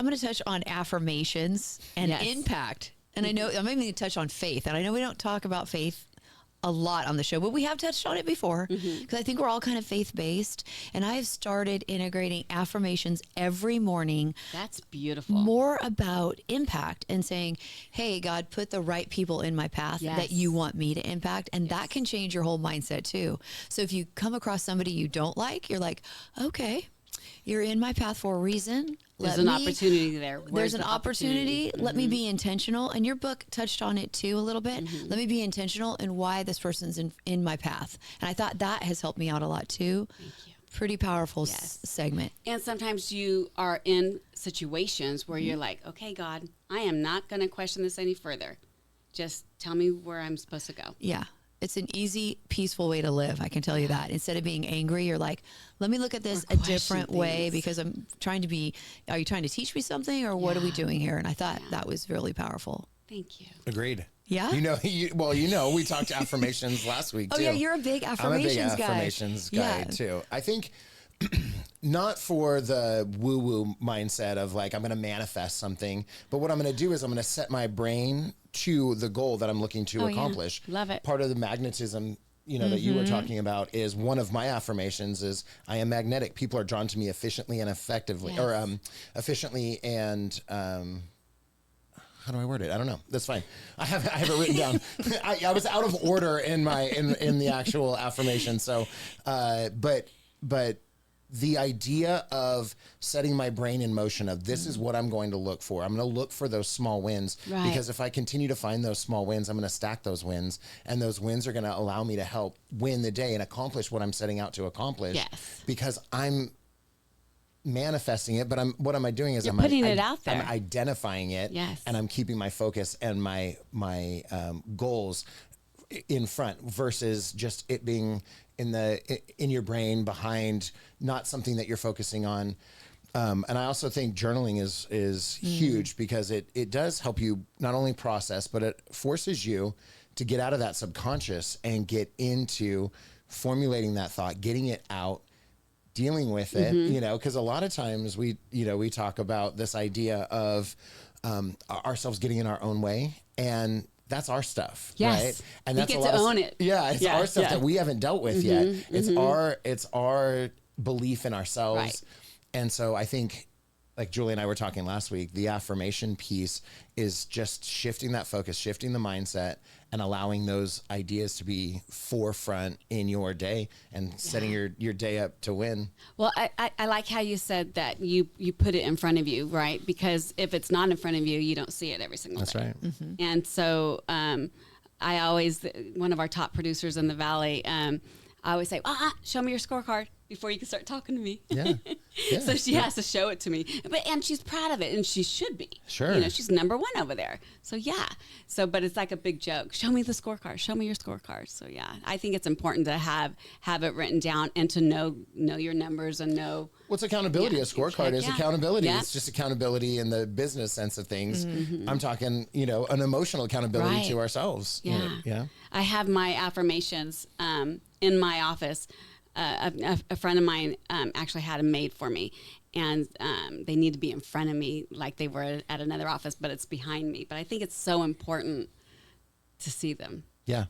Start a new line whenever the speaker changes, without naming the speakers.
going to touch on affirmations and impact. And I know I'm even going to touch on faith. And I know we don't talk about faith a lot on the show, but we have touched on it before because I think we're all kind of faith-based. And I have started integrating affirmations every morning.
That's beautiful.
More about impact and saying, hey, God, put the right people in my path that you want me to impact. And that can change your whole mindset too. So if you come across somebody you don't like, you're like, okay, you're in my path for a reason.
There's an opportunity there.
There's an opportunity. Let me be intentional. And your book touched on it too a little bit. Let me be intentional in why this person's in my path. And I thought that has helped me out a lot too.
Thank you.
Pretty powerful segment.
And sometimes you are in situations where you're like, okay, God, I am not going to question this any further. Just tell me where I'm supposed to go.
Yeah. It's an easy, peaceful way to live. I can tell you that. Instead of being angry, you're like, let me look at this a different way because I'm trying to be, are you trying to teach me something or what are we doing here? And I thought that was really powerful.
Thank you.
Agreed.
Yeah.
We talked affirmations last week too.
Oh yeah, you're a big affirmations guy.
I'm a big affirmations guy too. I think not for the woo-woo mindset of like, I'm going to manifest something, but what I'm going to do is I'm going to set my brain to the goal that I'm looking to accomplish.
Yeah. Love it.
Part of the magnetism, that you were talking about is one of my affirmations is I am magnetic. People are drawn to me efficiently and effectively, or efficiently and, how do I word it? I don't know. That's fine. I have it written down. I was out of order in the actual affirmation. So, but the idea of setting my brain in motion of this is what I'm going to look for. I'm going to look for those small wins because if I continue to find those small wins, I'm going to stack those wins, and those wins are going to allow me to help win the day and accomplish what I'm setting out to accomplish. Because I'm manifesting it, but what am I doing is I'm
putting it out there.
I'm identifying it, and I'm keeping my focus and my goals in front versus just it being in your brain behind not something that you're focusing on. And I also think journaling is huge because it does help you not only process, but it forces you to get out of that subconscious and get into formulating that thought, getting it out, dealing with it, because a lot of times we talk about this idea of ourselves getting in our own way, and that's our stuff, right? And that's
you get to own it.
Yeah, it's our stuff that we haven't dealt with yet. It's our belief in ourselves. And so I think, like Julie and I were talking last week, the affirmation piece is just shifting that focus, shifting the mindset, and allowing those ideas to be forefront in your day and setting your day up to win.
Well, I like how you said that you put it in front of you, right? Because if it's not in front of you, you don't see it every single day.
That's right.
And so I always, one of our top producers in the Valley, I always say, show me your scorecard before you can start talking to me.
Yeah.
So she has to show it to me. And she's proud of it, and she should be.
Sure.
She's number one over there. So, but it's like a big joke. Show me the scorecard. Show me your scorecard. So, I think it's important to have it written down and to know your numbers and know.
What's accountability? A scorecard is accountability. It's just accountability in the business sense of things. I'm talking, an emotional accountability to ourselves.
Yeah. I have my affirmations in my office. A friend of mine actually had them made for me, and they need to be in front of me like they were at another office, but it's behind me. But I think it's so important to see them.
Yeah.